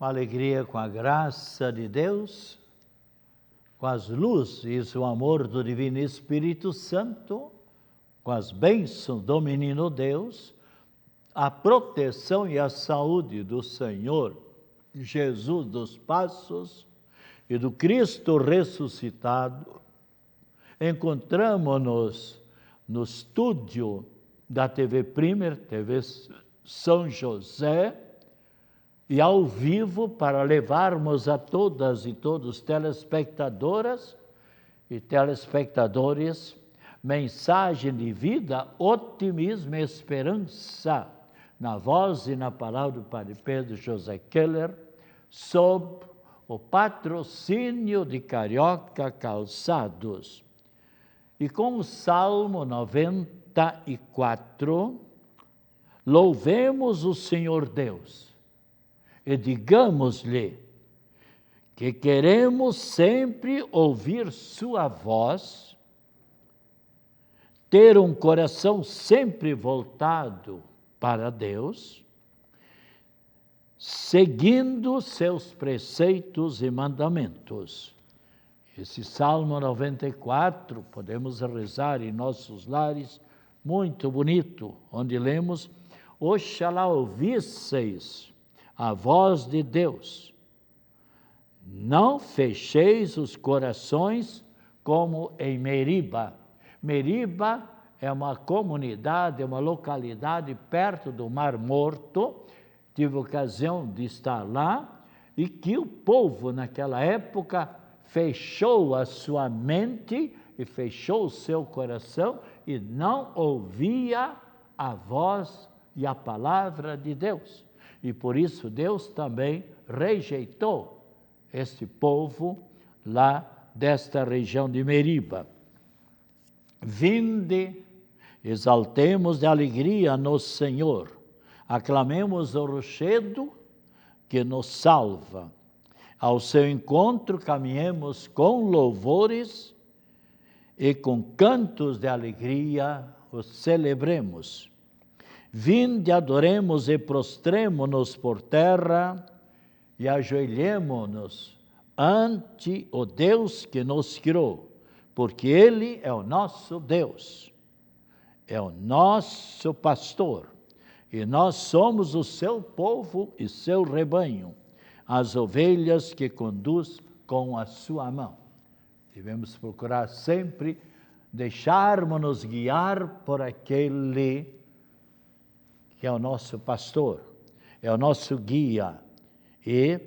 com a alegria, com a graça de Deus, com as luzes e o amor do Divino Espírito Santo, com as bênçãos do Menino Deus, a proteção e a saúde do Senhor Jesus dos Passos e do Cristo ressuscitado, encontramos-nos no estúdio da TV Primer, TV São José, e ao vivo para levarmos a todas e todos telespectadoras e telespectadores mensagem de vida, otimismo e esperança, na voz e na palavra do Padre Pedro José Keller, sob o patrocínio de Carioca Calçados. E com o Salmo 94, louvemos o Senhor Deus e digamos-lhe que queremos sempre ouvir sua voz, ter um coração sempre voltado para Deus, seguindo seus preceitos e mandamentos. Esse Salmo 94, podemos rezar em nossos lares, muito bonito, onde lemos: Oxalá ouvisseis a voz de Deus, não fecheis os corações como em Meriba. Meriba é uma comunidade, é uma localidade perto do Mar Morto. Tive ocasião de estar lá, e que o povo naquela época fechou a sua mente e fechou o seu coração e não ouvia a voz e a palavra de Deus. E por isso Deus também rejeitou este povo lá desta região de Meriba. Vinde, exaltemos de alegria no Senhor, aclamemos o rochedo que nos salva. Ao seu encontro caminhemos com louvores e com cantos de alegria o celebremos. Vinde, adoremos e prostremo-nos por terra e ajoelhemo-nos ante o Deus que nos criou, porque Ele é o nosso Deus, é o nosso pastor, e nós somos o seu povo e seu rebanho, as ovelhas que conduz com a sua mão. Devemos procurar sempre deixarmos-nos guiar por aquele que é o nosso pastor, é o nosso guia. E,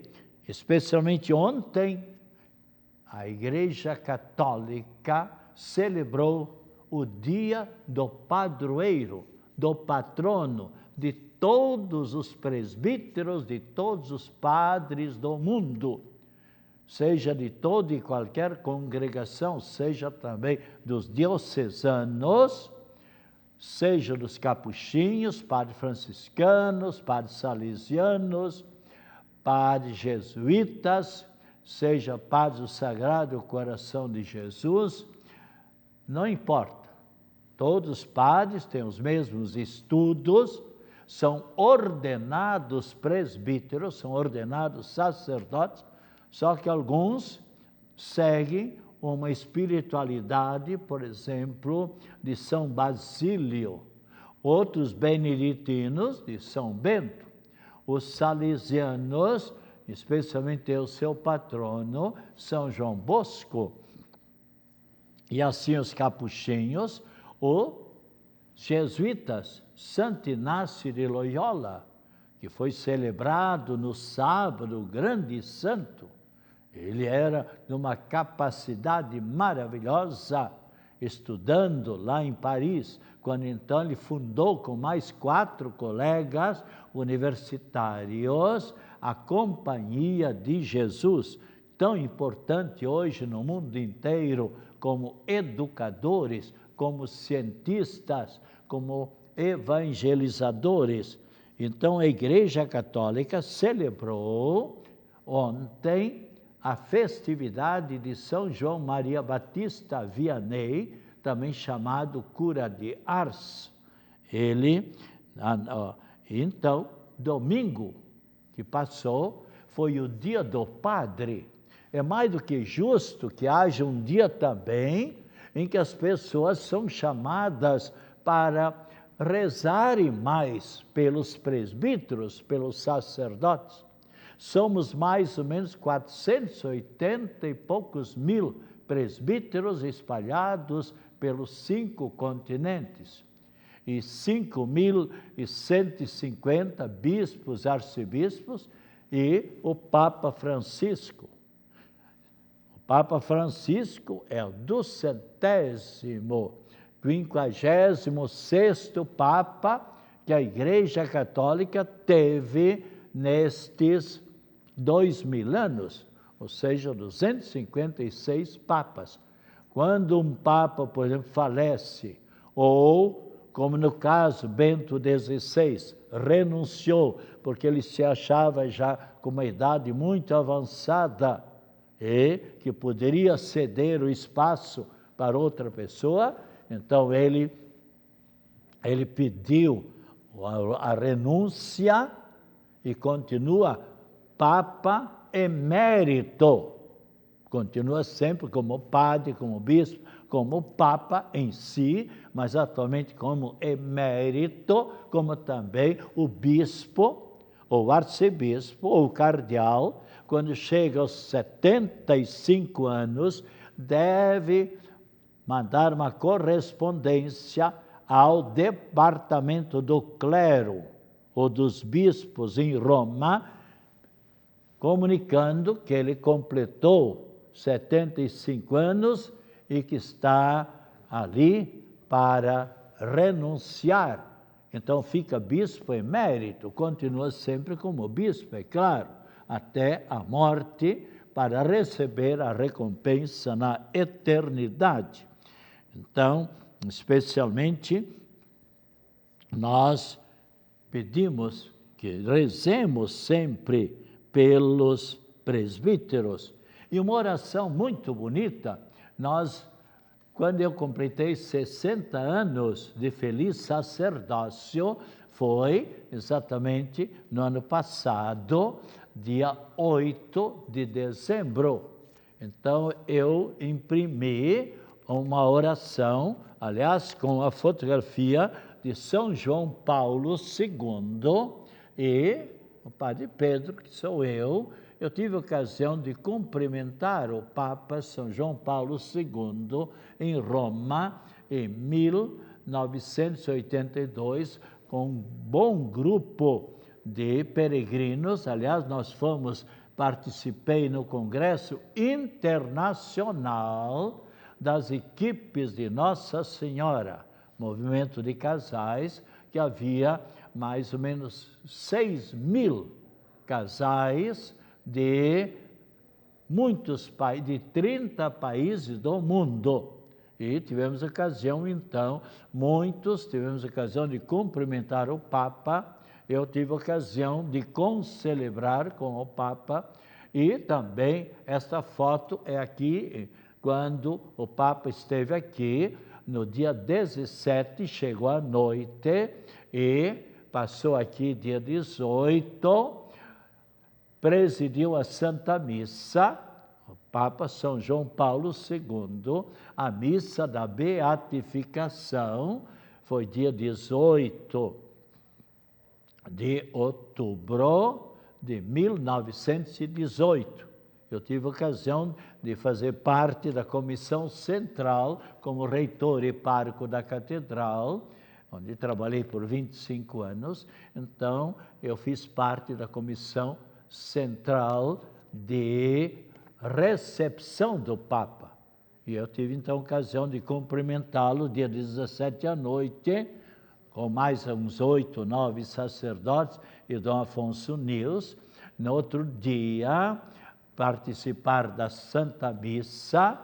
especialmente ontem, a Igreja Católica celebrou o dia do padroeiro, do patrono, de todos os presbíteros, de todos os padres do mundo, seja de toda e qualquer congregação, seja também dos diocesanos, seja dos capuchinhos, padres franciscanos, padres salesianos, padres jesuítas, seja padres do Sagrado Coração de Jesus, não importa. Todos os padres têm os mesmos estudos, são ordenados presbíteros, são ordenados sacerdotes, só que alguns seguem uma espiritualidade, por exemplo, de São Basílio, outros beneditinos de São Bento, os salesianos, especialmente o seu patrono, São João Bosco, e assim os capuchinhos, os jesuítas, Santo Inácio de Loyola, que foi celebrado no sábado, o grande santo. Ele era de uma capacidade maravilhosa, estudando lá em Paris, quando então ele fundou com mais 4 colegas universitários a Companhia de Jesus, tão importante hoje no mundo inteiro como educadores, como cientistas, como evangelizadores. Então a Igreja Católica celebrou ontem a festividade de São João Maria Batista Vianney, também chamado cura de Ars. Ele, então, domingo que passou, foi o dia do padre. É mais do que justo que haja um dia também em que as pessoas são chamadas para rezarem mais pelos presbíteros, pelos sacerdotes. Somos mais ou menos 480 e poucos mil presbíteros espalhados pelos 5 continentes. E 5.150 bispos, arcebispos e o Papa Francisco. O Papa Francisco é o 256º Papa que a Igreja Católica teve nestes 2000 anos, ou seja, 256 papas. Quando um papa, por exemplo, falece, ou, como no caso Bento XVI, renunciou, porque ele se achava já com uma idade muito avançada e que poderia ceder o espaço para outra pessoa, então ele pediu a renúncia e continua Papa emérito. Continua sempre como padre, como bispo, como Papa em si, mas atualmente como emérito, como também o bispo, ou arcebispo, ou cardeal, quando chega aos 75 anos, deve mandar uma correspondência ao departamento do clero, ou dos bispos em Roma, comunicando que ele completou 75 anos e que está ali para renunciar. Então fica bispo emérito, continua sempre como bispo, é claro, até a morte, para receber a recompensa na eternidade. Então, especialmente, nós pedimos que rezemos sempre pelos presbíteros. E uma oração muito bonita, quando eu completei 60 anos de feliz sacerdócio, foi exatamente no ano passado, dia 8 de dezembro. Então, eu imprimi uma oração, aliás, com a fotografia de São João Paulo II e o Padre Pedro, que sou eu tive a ocasião de cumprimentar o Papa São João Paulo II em Roma, em 1982, com um bom grupo de peregrinos. Aliás, participei no Congresso Internacional das Equipes de Nossa Senhora, movimento de casais, que havia mais ou menos 6.000 casais de muitos países, de 30 países do mundo. E tivemos ocasião, então, tivemos ocasião de cumprimentar o Papa. Eu tive ocasião de concelebrar com o Papa, e também esta foto é aqui, quando o Papa esteve aqui, no dia 17, chegou à noite, e passou aqui dia 18, presidiu a Santa Missa, o Papa São João Paulo II, a missa da beatificação, foi dia 18 de outubro de 1918. Eu tive a ocasião de fazer parte da comissão central como reitor e pároco da catedral, onde trabalhei por 25 anos. Então, eu fiz parte da comissão central de recepção do Papa. E eu tive, então, a ocasião de cumprimentá-lo dia 17 à noite, com mais uns 8, 9 sacerdotes e Dom Afonso Nils. No outro dia, participar da Santa Missa,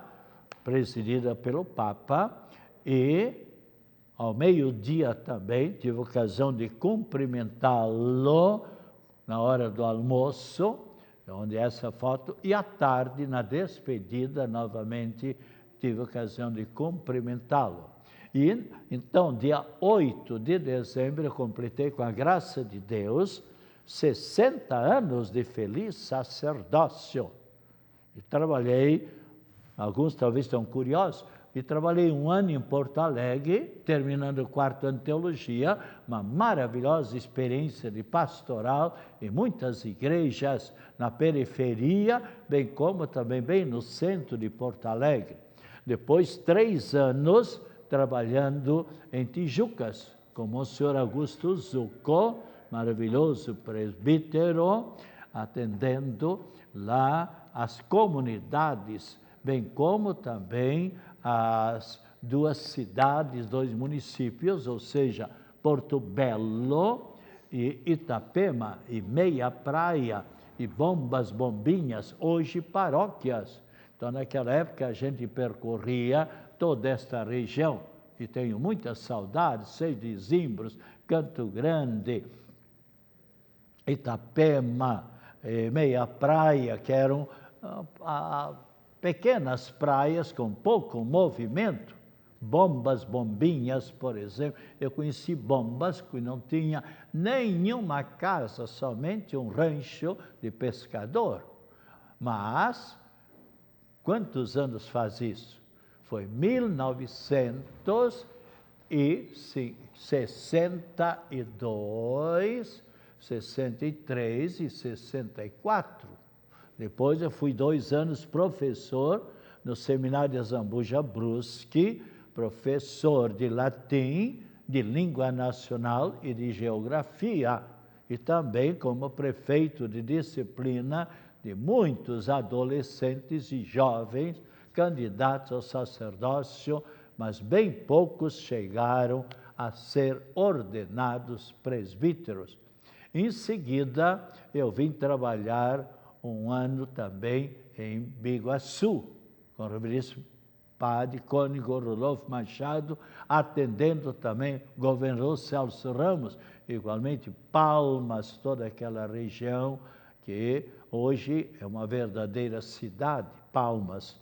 presidida pelo Papa, e ao meio-dia também tive a ocasião de cumprimentá-lo na hora do almoço, onde é essa foto, e à tarde, na despedida, novamente, tive a ocasião de cumprimentá-lo. E, então, dia 8 de dezembro, eu completei, com a graça de Deus, 60 anos de feliz sacerdócio. E trabalhei, alguns talvez estão curiosos, e trabalhei 1 ano em Porto Alegre, terminando o 4º ano de teologia, uma maravilhosa experiência de pastoral em muitas igrejas na periferia, bem como também bem no centro de Porto Alegre. Depois, 3 anos trabalhando em Tijucas, com o Monsenhor Augusto Zucco, maravilhoso presbítero, atendendo lá as comunidades, bem como também as 2 cidades, 2 municípios, ou seja, Porto Belo e Itapema, e Meia Praia, e Bombas, Bombinhas, hoje paróquias. Então, naquela época, a gente percorria toda esta região, e tenho muitas saudades, sei de Zimbros, Canto Grande, Itapema, Meia Praia, que eram pequenas praias com pouco movimento. Bombas, Bombinhas, por exemplo. Eu conheci Bombas, que não tinha nenhuma casa, somente um rancho de pescador. Mas, quantos anos faz isso? Foi 1962, 63 e 64. Depois eu fui 2 anos professor no Seminário de Zambuja Brusque, professor de latim, de língua nacional e de geografia, e também como prefeito de disciplina de muitos adolescentes e jovens candidatos ao sacerdócio, mas bem poucos chegaram a ser ordenados presbíteros. Em seguida, eu vim trabalhar 1 ano também em Biguaçu, com o reverendo Padre Cônigo Rodolfo Machado, atendendo também o governador Celso Ramos, igualmente Palmas, toda aquela região que hoje é uma verdadeira cidade, Palmas.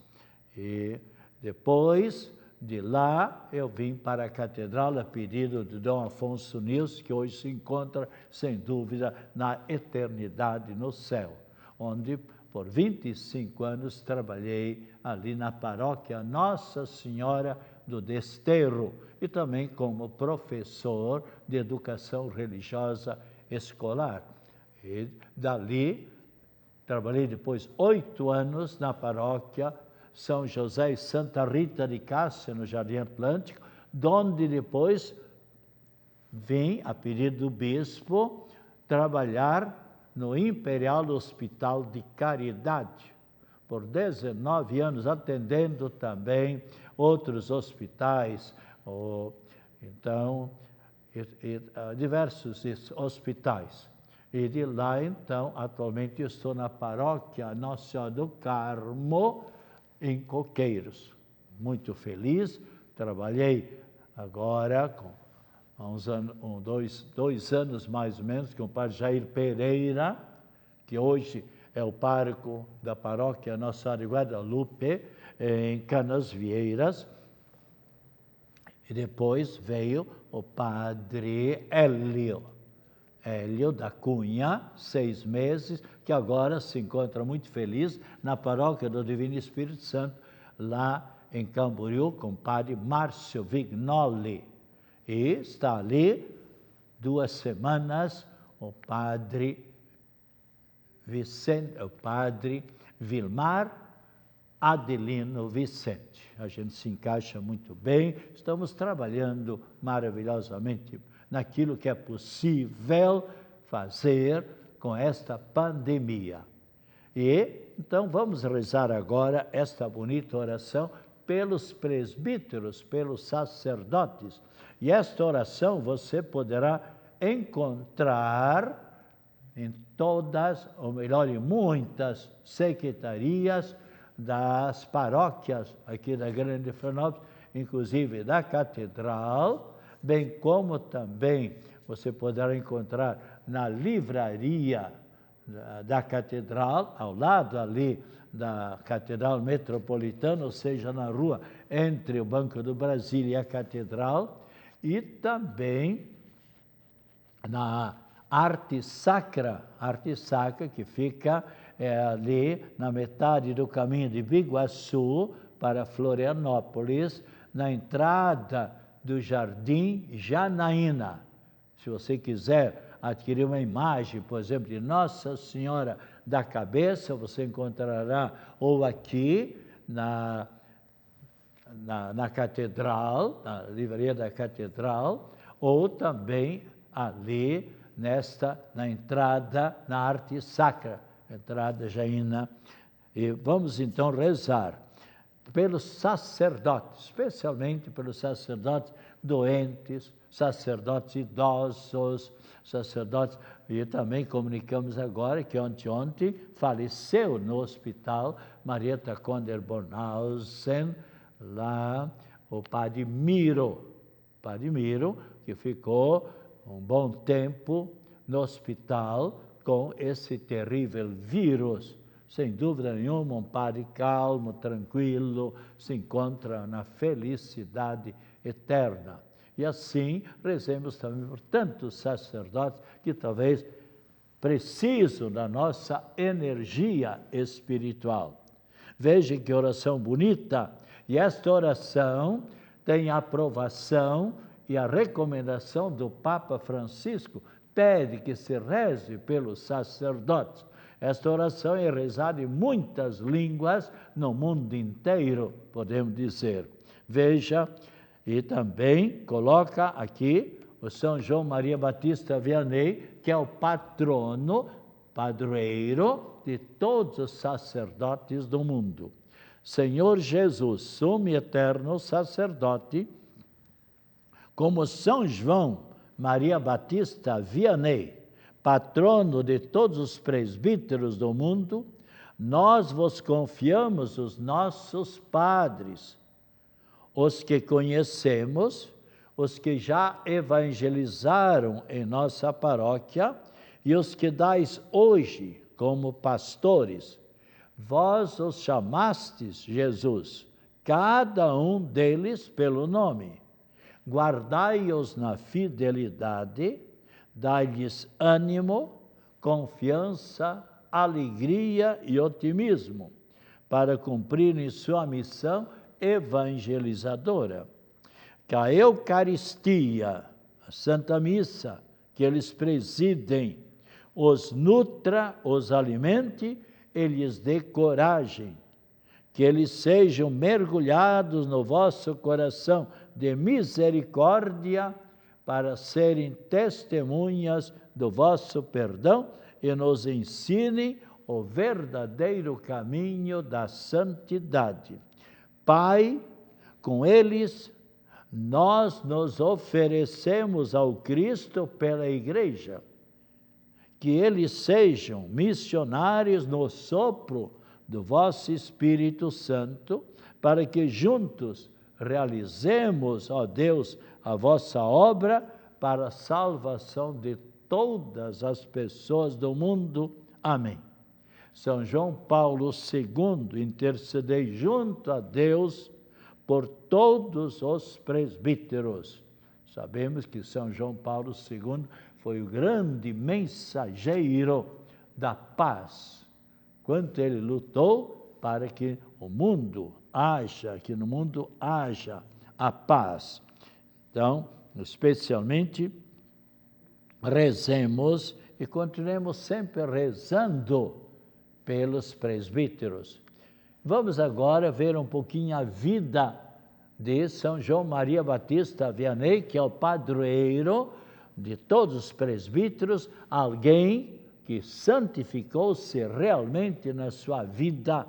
E depois de lá, eu vim para a catedral a pedido de Dom Afonso Nils, que hoje se encontra, sem dúvida, na eternidade no céu, onde por 25 anos trabalhei ali na paróquia Nossa Senhora do Desterro e também como professor de educação religiosa escolar. E dali trabalhei depois 8 anos na paróquia São José e Santa Rita de Cássia, no Jardim Atlântico, donde depois vim, a pedido do bispo, trabalhar no Imperial Hospital de Caridade, por 19 anos, atendendo também outros hospitais, diversos hospitais. E de lá, então, atualmente estou na paróquia Nossa Senhora do Carmo, em Coqueiros. Muito feliz, trabalhei agora há uns anos, 2 anos mais ou menos, com o padre Jair Pereira, que hoje é o pároco da paróquia Nossa Senhora de Guadalupe, em Canasvieiras. E depois veio o padre Hélio da Cunha, 6 meses, que agora se encontra muito feliz na paróquia do Divino Espírito Santo, lá em Camboriú, com o padre Márcio Vignoli. E está ali 2 semanas o padre Vilmar Adelino Vicente. A gente se encaixa muito bem, estamos trabalhando maravilhosamente naquilo que é possível fazer com esta pandemia. E então vamos rezar agora esta bonita oração pelos presbíteros, pelos sacerdotes. E esta oração você poderá encontrar em todas, ou melhor, em muitas secretarias das paróquias aqui da Grande Florianópolis, inclusive da Catedral, bem como também você poderá encontrar na livraria da Catedral, ao lado ali da Catedral Metropolitana, ou seja, na rua entre o Banco do Brasil e a Catedral, e também arte sacra que fica ali na metade do caminho de Biguaçu para Florianópolis, na entrada do Jardim Janaína. Se você quiser adquirir uma imagem, por exemplo, de Nossa Senhora da Cabeça, você encontrará ou aqui na Catedral, na livraria da Catedral, ou também ali na entrada, na arte sacra, entrada Jaina. E vamos então rezar pelos sacerdotes, especialmente pelos sacerdotes doentes, sacerdotes idosos, sacerdotes, e também comunicamos agora que ontem faleceu no hospital Marieta Konder-Bornhausen, lá o Padre Miro, que ficou um bom tempo no hospital com esse terrível vírus. Sem dúvida nenhuma, um padre calmo, tranquilo, se encontra na felicidade eterna. E assim, rezemos também por tantos sacerdotes que talvez precisam da nossa energia espiritual. Veja que oração bonita! E esta oração tem a aprovação e a recomendação do Papa Francisco, pede que se reze pelos sacerdotes. Esta oração é rezada em muitas línguas no mundo inteiro, podemos dizer. Veja, e também coloca aqui o São João Maria Batista Vianney, que é o padroeiro de todos os sacerdotes do mundo. Senhor Jesus, sumo e eterno sacerdote, como São João Maria Batista Vianney, patrono de todos os presbíteros do mundo, nós vos confiamos os nossos padres, os que conhecemos, os que já evangelizaram em nossa paróquia e os que dais hoje como pastores. Vós os chamastes, Jesus, cada um deles pelo nome. Guardai-os na fidelidade, dai-lhes ânimo, confiança, alegria e otimismo, para cumprirem sua missão evangelizadora. Que a Eucaristia, a Santa Missa, que eles presidem, os nutra, os alimente e lhes dê coragem. Que eles sejam mergulhados no vosso coração de misericórdia, para serem testemunhas do vosso perdão e nos ensinem o verdadeiro caminho da santidade. Pai, com eles, nós nos oferecemos ao Cristo pela Igreja. Que eles sejam missionários no sopro do vosso Espírito Santo, para que juntos realizemos, ó Deus, a vossa obra para a salvação de todas as pessoas do mundo. Amém. São João Paulo II, intercedei junto a Deus por todos os presbíteros. Sabemos que São João Paulo II foi o grande mensageiro da paz. Quanto ele lutou para que o mundo haja, que no mundo haja a paz. Então, especialmente, rezemos e continuemos sempre rezando pelos presbíteros. Vamos agora ver um pouquinho a vida de São João Maria Batista Vianney, que é o padroeiro de todos os presbíteros, alguém que santificou-se realmente na sua vida.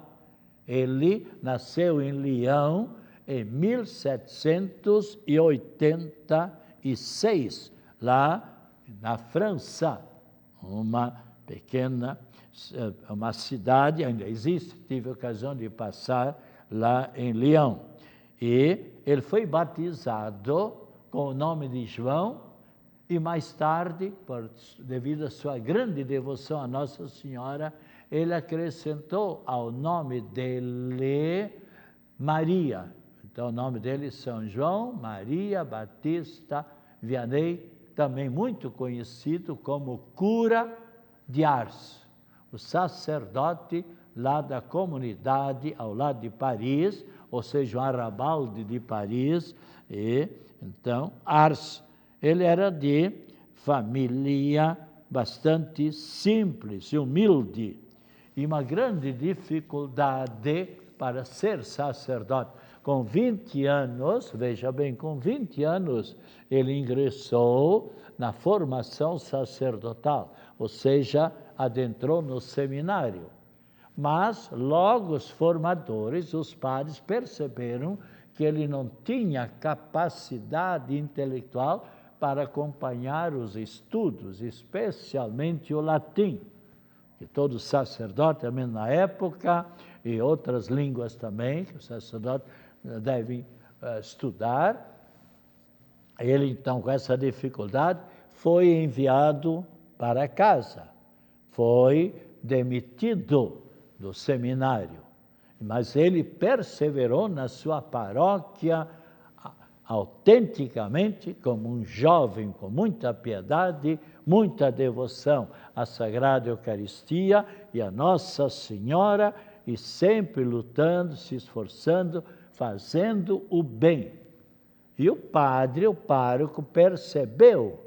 Ele nasceu em Lyon em 1786, lá na França, uma cidade, ainda existe, tive a ocasião de passar lá em Lyon. E ele foi batizado com o nome de João, e mais tarde, devido à sua grande devoção a Nossa Senhora, ele acrescentou ao nome dele Maria. Então, o nome dele é São João Maria Batista Vianney, também muito conhecido como cura de Ars, o sacerdote lá da comunidade ao lado de Paris, ou seja, o arrabal de Paris, e então Ars, ele era de família bastante simples e humilde, e uma grande dificuldade para ser sacerdote. Com 20 anos, veja bem, com 20 anos, ele ingressou na formação sacerdotal, ou seja, adentrou no seminário. Mas logo os formadores, os padres, perceberam que ele não tinha capacidade intelectual para acompanhar os estudos, especialmente o latim, que todo sacerdote, também na época, e outras línguas também, que os sacerdotes devem estudar. Ele, então, com essa dificuldade, foi enviado para casa, foi demitido do seminário, mas ele perseverou na sua paróquia autenticamente, como um jovem com muita piedade, muita devoção à Sagrada Eucaristia e à Nossa Senhora, e sempre lutando, se esforçando, fazendo o bem. E o padre, o pároco, percebeu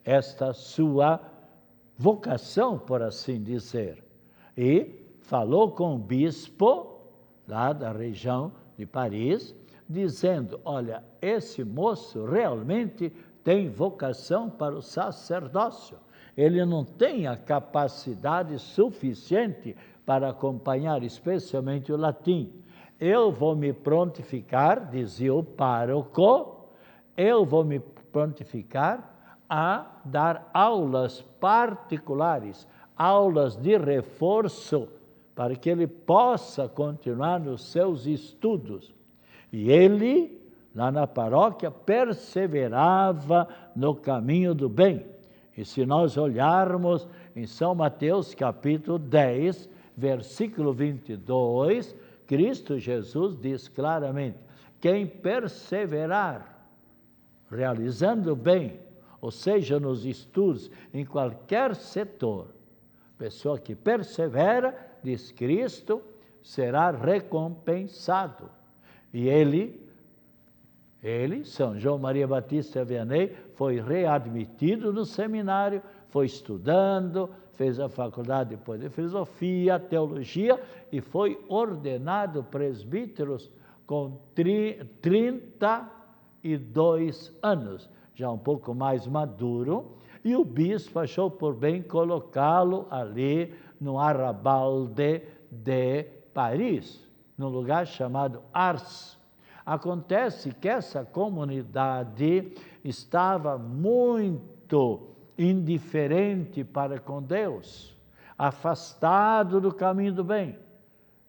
esta sua vocação, por assim dizer, e falou com o bispo lá da região de Paris, dizendo: olha, esse moço realmente tem vocação para o sacerdócio. Ele não tem a capacidade suficiente para acompanhar, especialmente o latim. Eu vou me prontificar, dizia o pároco, eu vou me prontificar a dar aulas particulares, aulas de reforço, para que ele possa continuar nos seus estudos. E ele, lá na paróquia, perseverava no caminho do bem. E se nós olharmos em São Mateus, capítulo 10, versículo 22, Cristo Jesus diz claramente: quem perseverar, realizando o bem, ou seja, nos estudos, em qualquer setor, pessoa que persevera, diz Cristo, será recompensado. E ele, São João Maria Batista Vianney, foi readmitido no seminário, foi estudando, fez a faculdade depois de filosofia, teologia, e foi ordenado presbítero com 32 anos, já um pouco mais maduro, e o bispo achou por bem colocá-lo ali no arrabal de Paris, num lugar chamado Ars. Acontece que essa comunidade estava muito indiferente para com Deus, afastado do caminho do bem.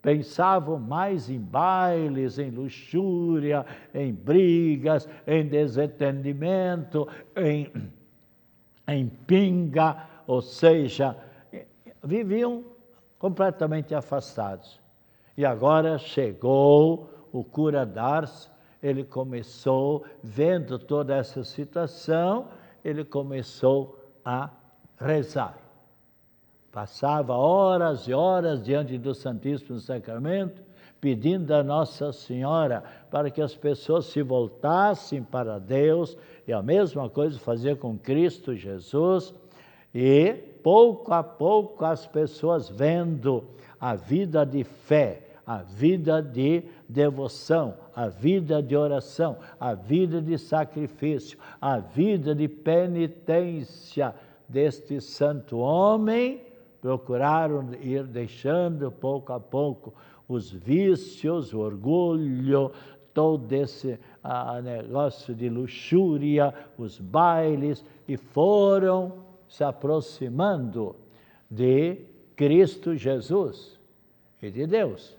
Pensavam mais em bailes, em luxúria, em brigas, em desentendimento, em pinga, ou seja, viviam completamente afastados. E agora chegou o cura d'Ars, ele começou, vendo toda essa situação, ele começou a rezar. Passava horas e horas diante do Santíssimo Sacramento, pedindo a Nossa Senhora para que as pessoas se voltassem para Deus, e a mesma coisa fazia com Cristo Jesus, e pouco a pouco as pessoas vendo a vida de fé, a vida de devoção, a vida de oração, a vida de sacrifício, a vida de penitência deste santo homem, procuraram ir deixando pouco a pouco os vícios, o orgulho, todo esse negócio de luxúria, os bailes, e foram se aproximando de Cristo Jesus e de Deus.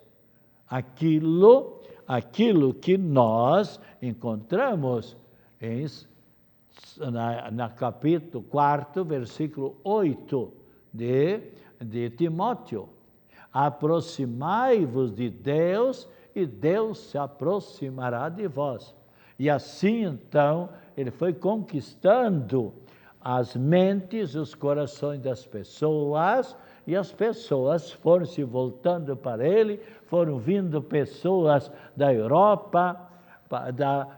Aquilo que nós encontramos na capítulo 4, versículo 8 de Timóteo. Aproximai-vos de Deus e Deus se aproximará de vós. E assim, então, ele foi conquistando as mentes, os corações das pessoas, e as pessoas foram se voltando para ele, foram vindo pessoas da Europa,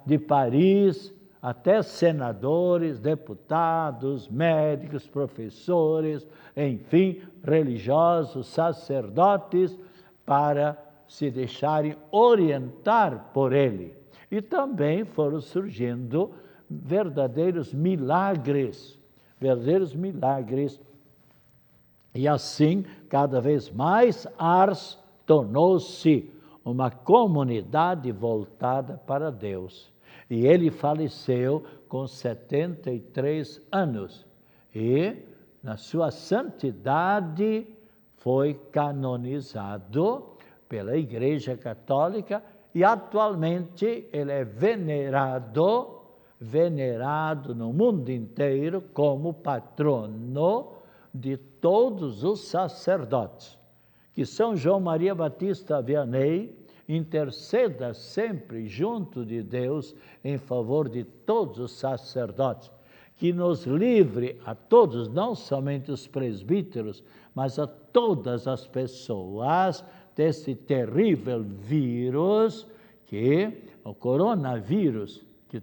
de Paris, até senadores, deputados, médicos, professores, enfim, religiosos, sacerdotes, para se deixarem orientar por ele. E também foram surgindo verdadeiros milagres. E assim, cada vez mais, Ars tornou-se uma comunidade voltada para Deus. E ele faleceu com 73 anos. E, na sua santidade, foi canonizado pela Igreja Católica e atualmente ele é venerado no mundo inteiro como patrono de todos os sacerdotes. Que São João Maria Batista Vianney interceda sempre junto de Deus em favor de todos os sacerdotes, que nos livre a todos, não somente os presbíteros, mas a todas as pessoas desse terrível vírus, que o coronavírus, que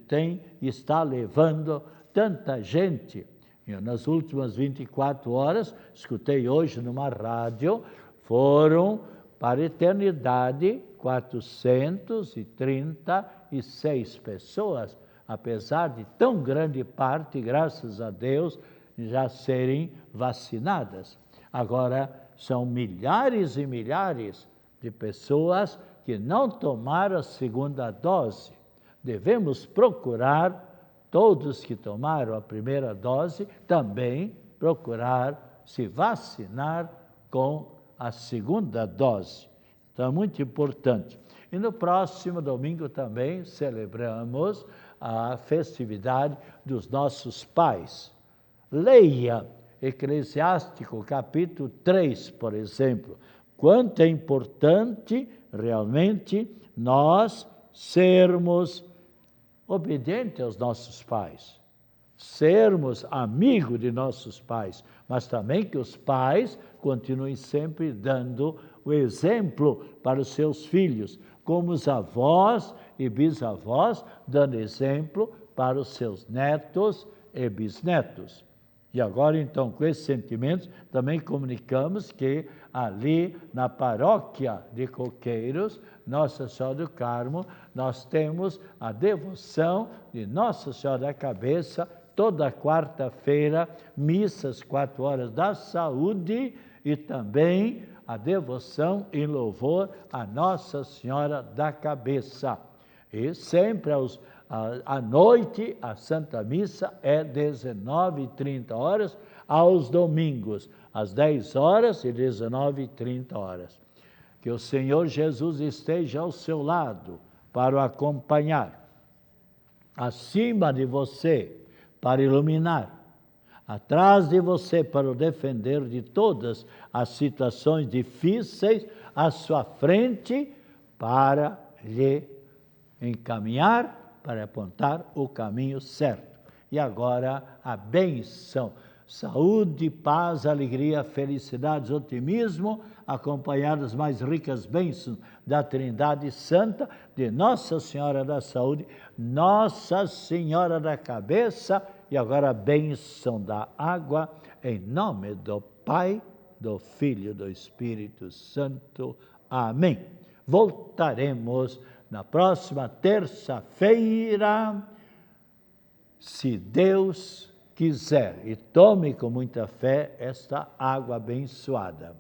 está levando tanta gente. Eu, nas últimas 24 horas, escutei hoje numa rádio, foram para a eternidade 436 pessoas, apesar de tão grande parte, graças a Deus, já serem vacinadas. Agora, são milhares e milhares de pessoas que não tomaram a segunda dose. Devemos procurar, todos que tomaram a primeira dose, também procurar se vacinar com a segunda dose. Então, é muito importante. E no próximo domingo também celebramos a festividade dos nossos pais. Leia Eclesiástico, capítulo 3, por exemplo. Quanto é importante, realmente, nós sermos obedientes aos nossos pais, sermos amigos de nossos pais, mas também que os pais continuem sempre dando o exemplo para os seus filhos, como os avós e bisavós dando exemplo para os seus netos e bisnetos. E agora, então, com esses sentimentos, também comunicamos que ali na paróquia de Coqueiros, Nossa Senhora do Carmo, nós temos a devoção de Nossa Senhora da Cabeça, toda quarta-feira, missas 4 horas da saúde e também a devoção em louvor a Nossa Senhora da Cabeça. E sempre à noite, a Santa Missa é 19h30, aos domingos, às 10 horas e 19h30. Que o Senhor Jesus esteja ao seu lado para o acompanhar, acima de você para iluminar, atrás de você para o defender de todas as situações difíceis, à sua frente para lhe encaminhar, para apontar o caminho certo. E agora a bênção, saúde, paz, alegria, felicidade, otimismo, acompanhadas das mais ricas bênçãos da Trindade Santa, de Nossa Senhora da Saúde, Nossa Senhora da Cabeça, e agora a bênção da água, em nome do Pai, do Filho e do Espírito Santo. Amém. Voltaremos na próxima terça-feira, se Deus quiser, e tome com muita fé esta água abençoada.